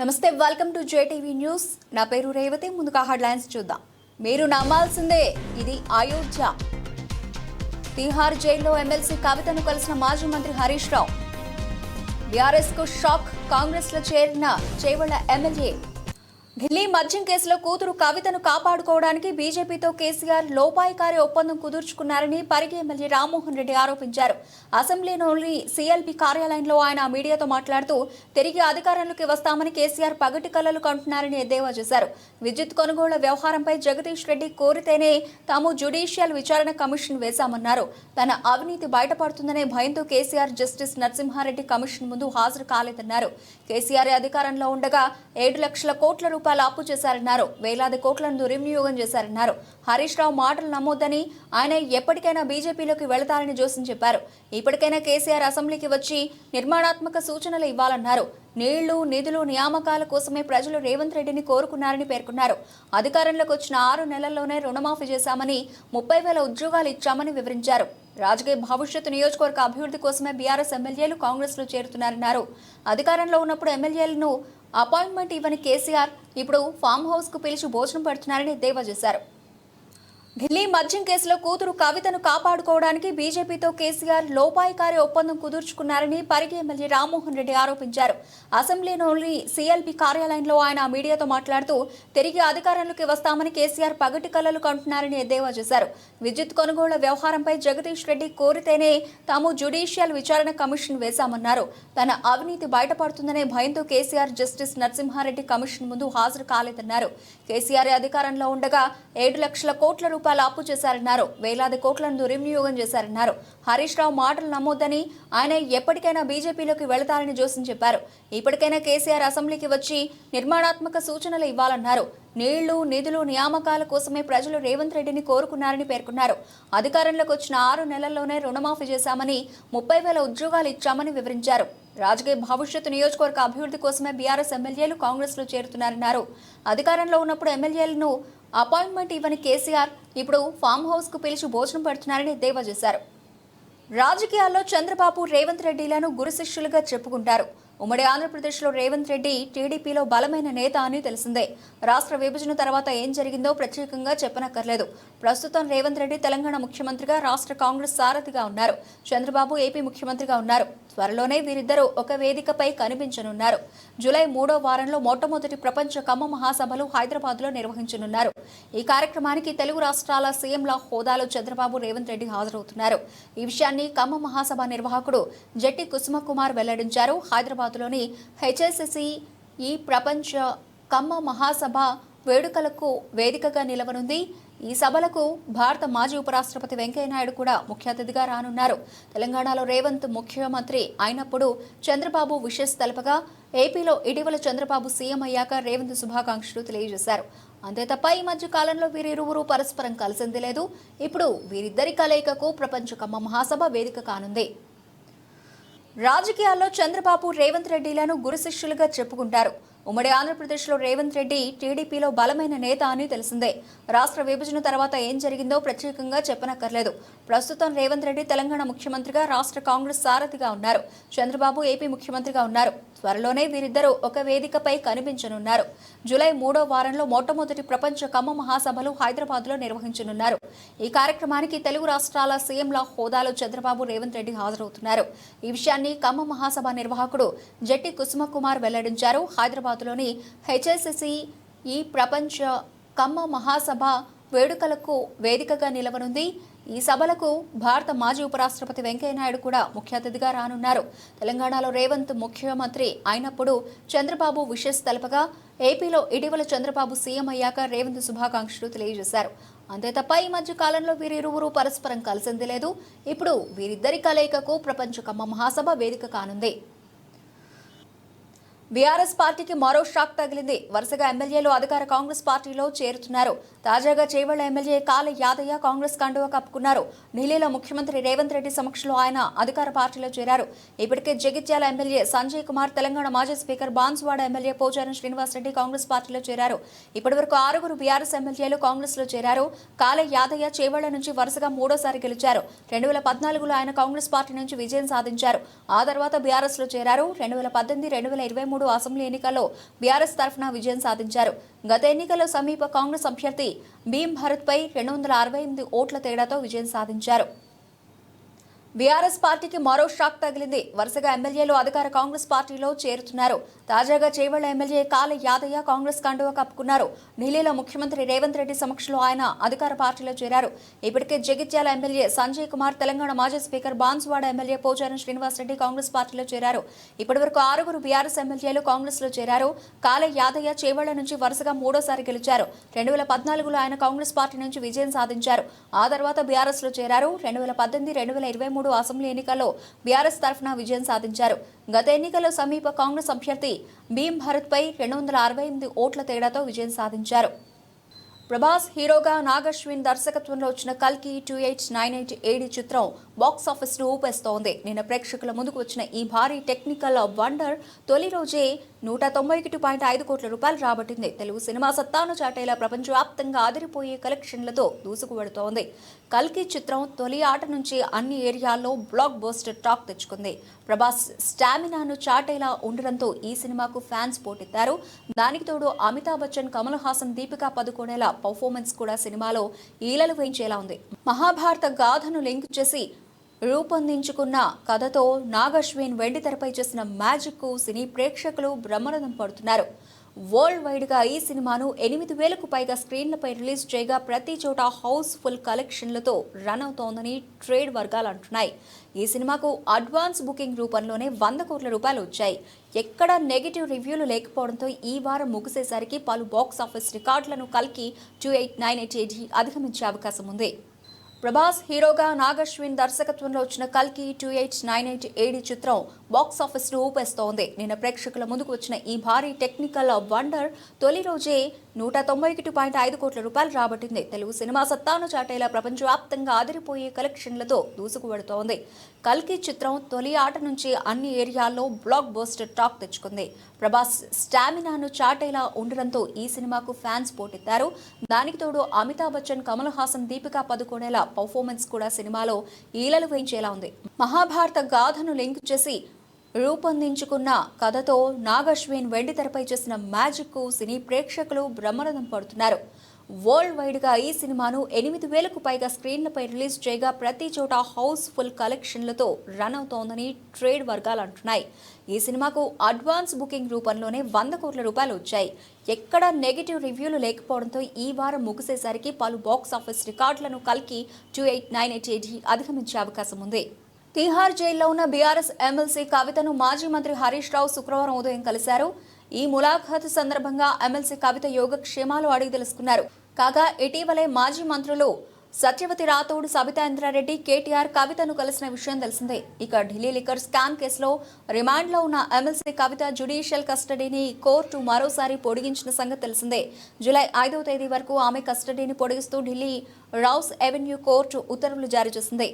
నమస్తే, welcome to JTV news. నా పేరు రేవతి. ముందుగా హెడ్లైన్స్ చూద్దాం. మీరు నమ్మాల్సిందే, ఇది అయోధ్య. తిహార్ జైల్లో ఎమ్మెల్సీ కవితను కలిసిన మాజీ మంత్రి హరీష్ రావు. బీఆర్ఎస్ కు షాక్, కాంగ్రెస్ లో చేరిన చేవళ్ల ఎమ్మెల్యే. ఢిల్లీ మద్యం కేసులో కూతురు కవితను కాపాడుకోవడానికి బీజేపీతో కేసీఆర్ లోపాయికారి ఒప్పందం కుదుర్చుకున్నారని పరిగి ఎమ్మెల్యే రామ్మోహన్ రెడ్డి ఆరోపించారు. అసెంబ్లీలోని సీఎల్పీ కార్యాలయంలో ఆయన మీడియాతో మాట్లాడుతూ తిరిగి అధికారంలోకి వస్తామని కేసీఆర్ పగటి కలలు కంటున్నారని ఎద్దేవా చేశారు. విద్యుత్ కొనుగోళ్ల వ్యవహారంపై జగదీష్ రెడ్డి కోరితేనే తాము జ్యుడిషియల్ విచారణ కమిషన్ వేశామన్నారు. తన అవినీతి బయటపడుతుందనే భయంతో కేసీఆర్ జస్టిస్ నరసింహారెడ్డి కమిషన్ ముందు హాజరు కాలేదన్నారు. కేసీఆర్ అధికారంలో ఉండగా 7 లక్షల కోట్ల రూపాయలు అప్పు చేశారన్నారు. వేలాది కోట్లను దుర్వినియోగం చేశారన్నారు. హరీష్ రావు మాటలు నమ్మొద్దని, ఆయన ఎప్పటికైనా బీజేపీలోకి వెళతారని జోస్యం చెప్పారు. ఇప్పటికైనా కేసీఆర్ అసెంబ్లీకి వచ్చి నిర్మాణాత్మక సూచనలు ఇవ్వాలన్నారు. నీళ్లు, నిధులు, నియామకాల కోసమే ప్రజలు రేవంత్ రెడ్డిని కోరుకున్నారని పేర్కొన్నారు. అధికారంలోకి వచ్చిన 6 నెలల్లోనే రుణమాఫీ చేశామని, 30,000 ఉద్యోగాలు ఇచ్చామని వివరించారు. రాజకీయ భవిష్యత్తు నియోజకవర్గ అభివృద్ధి కోసమే బీఆర్ఎస్ ఎమ్మెల్యేలు కాంగ్రెస్ లో చేరుతున్నారన్నారు. అధికారంలో ఉన్నప్పుడు ఎమ్మెల్యేలను అపాయింట్మెంట్ ఇవ్వని కేసీఆర్ ఇప్పుడు ఫామ్ హౌస్ కు పిలిచి భోజనం పెడుతున్నారని ఎద్దేవా చేశారు. ఢిల్లీ మద్యం కేసులో కూతురు కవితను కాపాడుకోవడానికి బీజేపీతో కేసీఆర్ లోపాయికారి ఒప్పందం కుదుర్చుకున్నారని పరిగి ఎమ్మెల్యే రామ్మోహన్ రెడ్డి ఆరోపించారు. అసెంబ్లీలోని సీఎల్పీ కార్యాలయంలో ఆయన మీడియాతో మాట్లాడుతూ తిరిగి అధికారంలోకి వస్తామని కేసీఆర్ పగటి కలలు కంటున్నారని ఎద్దేవా చేశారు. విద్యుత్ కొనుగోళ్ల వ్యవహారంపై జగదీష్ రెడ్డి కోరితేనే తాము జ్యుడిషియల్ విచారణ కమిషన్ వేశామన్నారు. తన అవినీతి బయటపడుతుందనే భయంతో కేసీఆర్ జస్టిస్ నరసింహారెడ్డి కమిషన్ ముందు హాజరు కాలేదన్నారు. కేసీఆర్ అధికారంలో ఉండగా 7 లక్షల కోట్ల రూపాయలు అప్పు చేశారన్నారు. వేలాది కోట్లను దుర్వినియోగం చేశారన్నారు. హరీష్ రావు మాటలు నమ్మొద్దని, ఆయన ఎప్పటికైనా బీజేపీలోకి వెళతారని జోస్యం చెప్పారు. ఇప్పటికైనా కేసీఆర్ అసెంబ్లీకి వచ్చి నిర్మాణాత్మక సూచనలు ఇవ్వాలన్నారు. నీళ్లు, నిధులు, నియామకాల కోసమే ప్రజలు రేవంత్ రెడ్డిని కోరుకున్నారని పేర్కొన్నారు. అధికారంలోకి వచ్చిన 6 నెలల్లోనే రుణమాఫీ చేశామని, 30,000 ఉద్యోగాలు ఇచ్చామని వివరించారు. రాజకీయ భవిష్యత్తు నియోజకవర్గ అభివృద్ధి కోసమే బీఆర్ఎస్ ఎమ్మెల్యేలు కాంగ్రెస్ లో చేరుతున్నారన్నారు. అధికారంలో ఉన్నప్పుడు ఎమ్మెల్యేలను అపాయింట్మెంట్ ఇవ్వని కేసీఆర్ ఇప్పుడు ఫామ్ హౌస్ కు పిలిచి భోజనం పెడుతున్నారని ఎద్దేవా చేశారు. రాజకీయాల్లో చంద్రబాబు, రేవంత్ రెడ్డిలను గురు శిష్యులుగా చెప్పుకుంటారు. ఉమ్మడి ఆంధ్రప్రదేశ్లో రేవంత్ రెడ్డి టీడీపీలో బలమైన నేత అని తెలిసిందే. రాష్ట్ర విభజన తర్వాత ఏం జరిగిందో ప్రత్యేకంగా చెప్పనక్కర్లేదు. ప్రస్తుతం రేవంత్ రెడ్డి తెలంగాణ ముఖ్యమంత్రిగా, రాష్ట్ర కాంగ్రెస్ సారథిగా ఉన్నారు. చంద్రబాబు ఏపీ ముఖ్యమంత్రిగా ఉన్నారు. త్వరలోనే వీరిద్దరూ ఒక వేదికపై కనిపించనున్నారు. జూలై 3వ వారంలో మొట్టమొదటి ప్రపంచ కమ్మ మహాసభలు హైదరాబాద్లో నిర్వహించనున్నారు. ఈ కార్యక్రమానికి తెలుగు రాష్ట్రాల సీఎంల హోదాలో చంద్రబాబు, రేవంత్ రెడ్డి హాజరవుతున్నారు. ఈ విషయాన్ని కమ్మ మహాసభ నిర్వాహకుడు జట్టి కుసుమకుమార్ వెల్లడించారు. హైదరాబాద్లోని హెచ్ఎస్సిసి ఈ ప్రపంచ కమ్మ మహాసభ వేడుకలకు వేదికగా నిలవనుంది. ఈ సభలకు భారత మాజీ ఉపరాష్ట్రపతి వెంకయ్యనాయుడు కూడా ముఖ్య అతిథిగా రానున్నారు. తెలంగాణలో రేవంత్ ముఖ్యమంత్రి అయినప్పుడు చంద్రబాబు విషెస్ తెలపగా, ఏపీలో ఇటీవల చంద్రబాబు సీఎం అయ్యాక రేవంత్ శుభాకాంక్షలు తెలియజేశారు. అంతే తప్ప ఈ మధ్య కాలంలో వీరిరువురు పరస్పరం కలిసింది లేదు. ఇప్పుడు వీరిద్దరి కలయికకు ప్రపంచ కమ్మ మహాసభ వేదిక కానుంది. రాజకీయాల్లో చంద్రబాబు, రేవంత్ రెడ్డిలను గురు శిష్యులుగా చెప్పుకుంటారు. ఉమ్మడి ఆంధ్రప్రదేశ్లో రేవంత్ రెడ్డి టీడీపీలో బలమైన నేత అని తెలిసిందే. రాష్ట్ర విభజన తర్వాత ఏం జరిగిందో ప్రత్యేకంగా చెప్పనక్కర్లేదు. ప్రస్తుతం రేవంత్ రెడ్డి తెలంగాణ ముఖ్యమంత్రిగా, రాష్ట్ర కాంగ్రెస్ సారథిగా ఉన్నారు. చంద్రబాబు ఏపీ ముఖ్యమంత్రిగా ఉన్నారు. త్వరలోనే వీరిద్దరూ ఒక వేదికపై కనిపించనున్నారు. జూలై 3వ వారంలో మొట్టమొదటి ప్రపంచ కమ్మ మహాసభలు హైదరాబాద్లో నిర్వహించనున్నారు. ఈ కార్యక్రమానికి తెలుగు రాష్ట్రాల సీఎంల హోదాలో చంద్రబాబు, రేవంత్ రెడ్డి హాజరవుతున్నారు. ఈ విషయాన్ని కమ్మ మహాసభ నిర్వాహకుడు జట్టి కుసుమకుమార్ వెల్లడించారు. హైదరాబాద్లోని హెచ్ఎస్సిసి ఈ ప్రపంచ కమ్మ మహాసభ వేడుకలకు వేదికగా నిలవనుంది. ఈ సభలకు భారత మాజీ ఉపరాష్ట్రపతి వెంకయ్యనాయుడు కూడా ముఖ్య అతిథిగా రానున్నారు. తెలంగాణలో రేవంత్ ముఖ్యమంత్రి అయినప్పుడు చంద్రబాబు విషెస్ తెలపగా, ఏపీలో ఇటీవల చంద్రబాబు సీఎం అయ్యాక రేవంత్ శుభాకాంక్షలు తెలియజేశారు. అంతే తప్ప ఈ మధ్య కాలంలో వీరిరువురు పరస్పరం కలిసింది లేదు. ఇప్పుడు వీరిద్దరి కలయికకు ప్రపంచ కమ్మ మహాసభ వేదిక కానుంది. బీఆర్ఎస్ పార్టీకి మరో షాక్ తగిలింది. వరుసగా ఎమ్మెల్యేలు అధికార కాంగ్రెస్ పార్టీలో చేరుతున్నారు. తాజాగా చేవళ్ల ఎమ్మెల్యే కాళ యాదయ్య కాంగ్రెస్ కండువా కప్పుకున్నారు. ఢిల్లీలో ముఖ్యమంత్రి రేవంత్ రెడ్డి సమక్షంలో ఆయన అధికార పార్టీలో చేరారు. ఇప్పటికే జగిత్యాల ఎమ్మెల్యే సంజయ్ కుమార్, తెలంగాణ మాజీ స్పీకర్ బాన్సువాడ ఎమ్మెల్యే పోచారం శ్రీనివాసరెడ్డి కాంగ్రెస్ పార్టీలో చేరారు. ఇప్పటివరకు 6 బీఆర్ఎస్ ఎమ్మెల్యేలు కాంగ్రెస్ లో చేరారు. కాళ యాదయ్య చేవళ్ల నుంచి వరుసగా 3వసారి గెలిచారు. 2014లో ఆయన కాంగ్రెస్ పార్టీ నుంచి విజయం సాధించారు. ఆ తర్వాత బీఆర్ఎస్ లో చేరారు. 2018, 2023 2023 అసెంబ్లీ ఎన్నికల్లో బీఆర్ఎస్ తరఫున విజయం సాధించారు. గత ఎన్నికల్లో సమీప కాంగ్రెస్ అభ్యర్థి భీమ్ భరత్పై 268 ఓట్ల తేడాతో విజయం సాధించారు. బీఆర్ఎస్ పార్టీకి మరో షాక్ తగిలింది. వరుసగా ఎమ్మెల్యేలు అధికార కాంగ్రెస్ పార్టీలో చేరుతున్నారు. తాజాగా చేవెళ్ల ఎమ్మెల్యే కాళ యాదయ్య కాంగ్రెస్ కండువా కప్పుకున్నారు. ఢిల్లీలో ముఖ్యమంత్రి రేవంత్ రెడ్డి సమక్షంలో ఆయన అధికార పార్టీలో చేరారు. ఇప్పటికే జగిత్యాల ఎమ్మెల్యే సంజయ్ కుమార్, తెలంగాణ మాజీ స్పీకర్ బాన్సువాడ ఎమ్మెల్యే పోచారం శ్రీనివాసరెడ్డి కాంగ్రెస్ పార్టీలో చేరారు. ఇప్పటివరకు 6 బీఆర్ఎస్ ఎమ్మెల్యేలు కాంగ్రెస్ లో చేరారు. కాళ యాదయ్య చేవెళ్ల నుంచి వరుసగా 3వ సారి గెలిచారు. 2014లో ఆయన కాంగ్రెస్ పార్టీ నుంచి విజయం సాధించారు. ఆ తర్వాత బీఆర్ఎస్ లో చేరారు. 2018, 2023 అసెంబ్లీ ఎన్నికల్లో బీఆర్ఎస్ తరఫున విజయం సాధించారు. గత ఎన్నికల్లో సమీప కాంగ్రెస్ అభ్యర్థి భీమ్ భరత్పై 268 ఓట్ల తేడాతో విజయం సాధించారు. ప్రభాస్ హీరోగా నాగశ్విన్ దర్శకత్వంలో వచ్చిన కల్కి 2898 AD చిత్రం బాక్స్ ఆఫీస్ ను ఊపేస్తోంది. నిన్న ప్రేక్షకుల ముందుకు వచ్చిన ఈ భారీ టెక్నికల్ వండర్ తొలి రోజే 191.5 కోట్ల రూపాయలు రాబట్టింది. తెలుగు సినిమా సత్తాను చాటేలా ప్రపంచవ్యాప్తంగా అదిరిపోయే కలెక్షన్లతో దూసుకువెడుతోంది. కల్కి చిత్రం తొలి ఆట నుంచి అన్ని ఏరియాల్లో బ్లాక్ బస్టర్ టాక్ తెచ్చుకుంది. ప్రభాస్ స్టామినాను చాటేలా ఉండడంతో ఈ సినిమాకు ఫ్యాన్స్ పోటెత్తారు. దానికి తోడు అమితాబ్ బచ్చన్, కమల్ హాసన్, దీపికా పదుకొనేలా పర్ఫార్మెన్స్ కూడా సినిమాలో ఈలలు వేయించేలా ఉంది. మహాభారత గాథను లింక్ చేసి రూపొందించుకున్న కథతో నాగశ్విన్ వెండితెరపై చేసిన మ్యాజిక్ కు సినీ ప్రేక్షకులు బ్రహ్మరథం పడుతున్నారు. వరల్డ్ వైడ్ గా ఈ సినిమాను 8,000కు పైగా స్క్రీన్లపై రిలీజ్ చేయగా ప్రతి చోట హౌస్ ఫుల్ కలెక్షన్లతో రన్ అవుతోందని ట్రేడ్ వర్గాలు అంటున్నాయి. ఈ సినిమాకు అడ్వాన్స్ బుకింగ్ రూపంలోనే 100 కోట్ల రూపాయలు వచ్చాయి. ఎక్కడా నెగిటివ్ రివ్యూలు లేకపోవడంతో ఈ వారం ముగిసేసరికి పలు బాక్స్ ఆఫీస్ రికార్డులను కల్కి 2898 AD అధిగమించే అవకాశం ఉంది. ప్రభాస్ హీరోగా నాగశ్విన్ దర్శకత్వంలో వచ్చిన కల్కి 2898 AD చిత్రం బాక్స్ ఆఫీస్ ను ఊపేస్తోంది. నిన్న ప్రేక్షకుల ముందుకు వచ్చిన ఈ భారీ టెక్నికల్ వండర్ తొలి రోజే 191.5 కోట్ల రూపాయలు రాబట్టింది. తెలుగు సినిమా సత్తాను చాటేలా ప్రపంచవ్యాప్తంగా అదిరిపోయే కలెక్షన్లతో దూసుకువెడుతోంది. కల్కి చిత్రం తొలి ఆట నుంచి అన్ని ఏరియాల్లో బ్లాక్ బస్టర్ టాక్ తెచ్చుకుంది. ప్రభాస్ స్టామినాను చాటేలా ఉండడంతో ఈ సినిమాకు ఫ్యాన్స్ పోటెత్తారు. దానికి తోడు అమితాబ్ బచ్చన్, కమల్ హాసన్, దీపికా పదుకొనేలా పర్ఫార్మెన్స్ కూడా సినిమాలో ఈలలు వేయించేలా ఉంది. మహాభారత గాథను లింక్ చేసి రూపొందించుకున్న కథతో నాగశ్విన్ వెండితెరపై చేసిన మ్యాజిక్ కు సినీ ప్రేక్షకులు బ్రహ్మరథం పడుతున్నారు. వరల్డ్ వైడ్ గా ఈ సినిమాను 8,000కు పైగా స్క్రీన్లపై రిలీజ్ చేయగా ప్రతి చోట హౌస్ ఫుల్ కలెక్షన్లతో రన్ అవుతోందని ట్రేడ్ వర్గాలు అంటున్నాయి. ఈ సినిమాకు అడ్వాన్స్ బుకింగ్ రూపంలోనే 100 కోట్ల రూపాయలు వచ్చాయి. ఎక్కడా నెగిటివ్ రివ్యూలు లేకపోవడంతో ఈ వారం ముగిసేసరికి పలు బాక్స్ ఆఫీస్ రికార్డులను కల్కి 2898 AD అధిగమించే అవకాశం ఉంది. తిహార్ జైల్లో ఉన్న బీఆర్ఎస్ ఎమ్మెల్సీ కవితను మాజీ మంత్రి హరీష్ రావు శుక్రవారం ఉదయం కలిశారు. ఈ ములాఖాత్ సందర్భంగా ఎమ్మెల్సీ కవిత యోగక్షేమాలు అడిగి తెలుసుకున్నారు. కాగా ఇటీవలే మాజీ మంత్రులు సత్యవతి రాథోడ్, సబితా ఇంద్రారెడ్డి, కేటీఆర్ కవితను కలిసిన విషయం తెలిసిందే. ఇక ఢిల్లీ లిక్కర్ స్కామ్ కేసులో రిమాండ్లో ఉన్న ఎమ్మెల్సీ కవిత జ్యుడిషియల్ కస్టడీని కోర్టు మరోసారి పొడిగించిన సంగతి తెలిసిందే. జూలై 5వ తేదీ వరకు ఆమె కస్టడీని పొడిగిస్తూ ఢిల్లీ రౌస్ ఎవెన్యూ కోర్టు ఉత్తర్వులు జారీ చేసింది.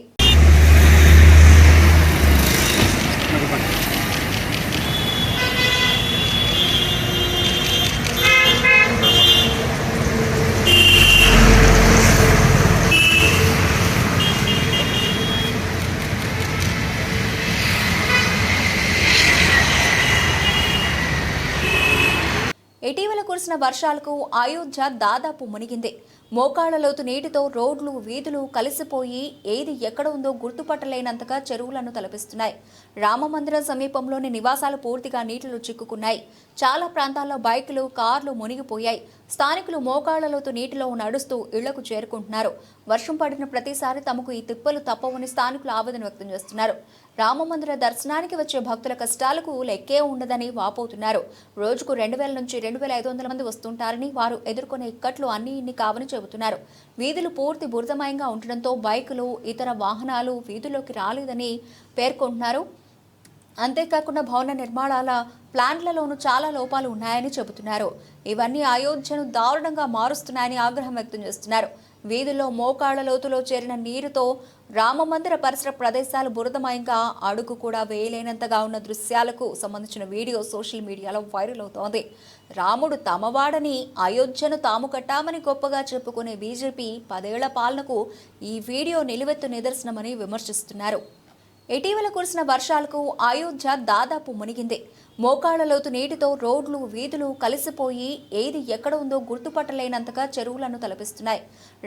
ఇటీవల కురిసిన వర్షాలకు అయోధ్య దాదాపు మునిగింది. మోకాళ్ల లోతు నీటితో రోడ్లు, వీధులు కలిసిపోయి ఏది ఎక్కడ ఉందో గుర్తుపట్టలేనంతగా చెరువులను తలపిస్తున్నాయి. రామమందిరం సమీపంలోని నివాసాలు పూర్తిగా నీటిలో చిక్కుకున్నాయి. చాలా ప్రాంతాల్లో బైకులు, కార్లు మునిగిపోయాయి. స్థానికులు మోకాళ్ల లోతు నీటిలో నడుస్తూ ఇళ్లకు చేరుకుంటున్నారు. వర్షం పడిన ప్రతిసారి తమకు ఈ తిప్పలు తప్పవని స్థానికులు ఆవేదన వ్యక్తం చేస్తున్నారు. రామమందిర దర్శనానికి వచ్చే భక్తుల కష్టాలకు లెక్కే ఉండదని వాపోతున్నారు. రోజుకు 2,000 నుంచి 2,500 మంది వస్తుంటారని, వారు ఎదుర్కొనే ఇక్కట్లు అన్ని ఇన్ని కావని చెబుతున్నారు. వీధులు పూర్తి బురదమయంగా ఉండడంతో బైకులు, ఇతర వాహనాలు వీధుల్లోకి రాలేదని పేర్కొంటున్నారు. అంతేకాకుండా భవన నిర్మాణాల ప్లాన్లలోనూ చాలా లోపాలు ఉన్నాయని చెబుతున్నారు. ఇవన్నీ అయోధ్యను దారుణంగా మారుస్తున్నాయని ఆగ్రహం వ్యక్తం చేస్తున్నారు. వీధుల్లో మోకాళ్ల లోతులో చేరిన నీరుతో రామమందిర పరిసర ప్రదేశాలు బురదమయంగా అడుగు కూడా వేయలేనంతగా ఉన్న దృశ్యాలకు సంబంధించిన వీడియో సోషల్ మీడియాలో వైరల్ అవుతోంది. రాముడు తమవాడని, అయోధ్యను తాము కట్టామని గొప్పగా చెప్పుకునే బీజేపీ 10 ఏళ్ల పాలనకు ఈ వీడియో నిలువెత్తు నిదర్శనమని విమర్శిస్తున్నారు. ఇటీవల కురిసిన వర్షాలకు అయోధ్య దాదాపు మునిగింది. మోకాళ్ల లోతు నీటితో రోడ్లు వీధులు కలిసిపోయి ఏది ఎక్కడ ఉందో గుర్తుపట్టలేనంతగా చెరువులను తలపిస్తున్నాయి.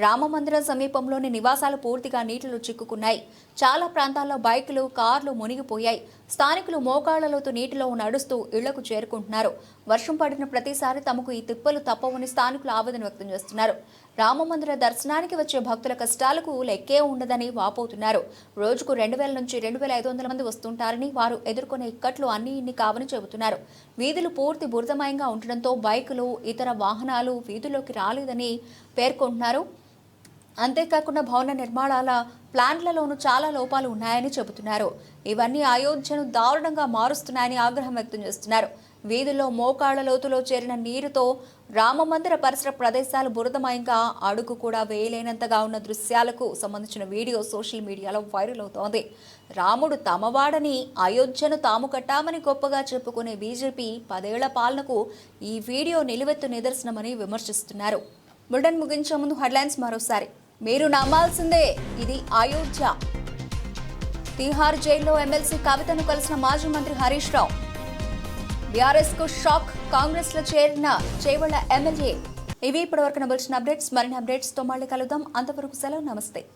రామమందిరం సమీపంలోని నివాసాలు పూర్తిగా నీటిలో చిక్కుకున్నాయి. చాలా ప్రాంతాల్లో బైకులు, కార్లు మునిగిపోయాయి. స్థానికులు మోకాళ్ల లోతు నీటిలో నడుస్తూ ఇళ్లకు చేరుకుంటున్నారు. వర్షం పడిన ప్రతిసారి తమకు ఈ తిప్పలు తప్పవని స్థానికులు ఆవేదన వ్యక్తం చేస్తున్నారు. రామమందిర దర్శనానికి వచ్చే భక్తుల కష్టాలకు లెక్కే ఉండదని వాపోతున్నారు. రోజుకు 2000 నుంచి 2500 మంది వస్తుంటారని, వారు ఎదుర్కొనే ఇక్కట్లు అన్ని ఇన్ని కావని చెబుతున్నారు. వీధులు పూర్తి బురదమయంగా ఉండడంతో బైకులు, ఇతర వాహనాలు వీధుల్లోకి రాలేదని పేర్కొంటున్నారు. అంతేకాకుండా భవన నిర్మాణాల ప్లాన్లలోనూ చాలా లోపాలు ఉన్నాయని చెబుతున్నారు. ఇవన్నీ అయోధ్యను దారుణంగా మారుస్తున్నాయని ఆగ్రహం వ్యక్తం చేస్తున్నారు. వీధుల్లో మోకాళ్ల లోతులో చేరిన నీరుతో రామమందిర పరిసర ప్రదేశాలు బురదమయంగా అడుగు కూడా వేయలేనంతగా ఉన్న దృశ్యాలకు సంబంధించిన వీడియో సోషల్ మీడియాలో వైరల్ అవుతోంది. రాముడు తమవాడని, అయోధ్యను తాము కట్టామని గొప్పగా చెప్పుకునే బీజేపీ 10 ఏళ్ల పాలనకు ఈ వీడియో నిలువెత్తు నిదర్శనమని విమర్శిస్తున్నారు. బులెటిన్ ముగించే ముందు హెడ్లైన్స్ మరోసారి. మీరు నమ్మాల్సిందే, ఇది అయోధ్య. తిహార్ జైల్లో ఎమ్మెల్సీ కవితను కలిసిన మాజీ మంత్రి హరీష్ రావు. బీఆర్ఎస్ కు షాక్, కాంగ్రెస్ లో చేరిన చేవళ్ల ఎమ్మెల్యే. ఇవి ఇప్పటివరకు నబుల్చిన అప్డేట్స్. మరిన్ని అప్డేట్స్ తో మళ్ళీ కలుద్దాం. అంతవరకు సెలవు, నమస్తే.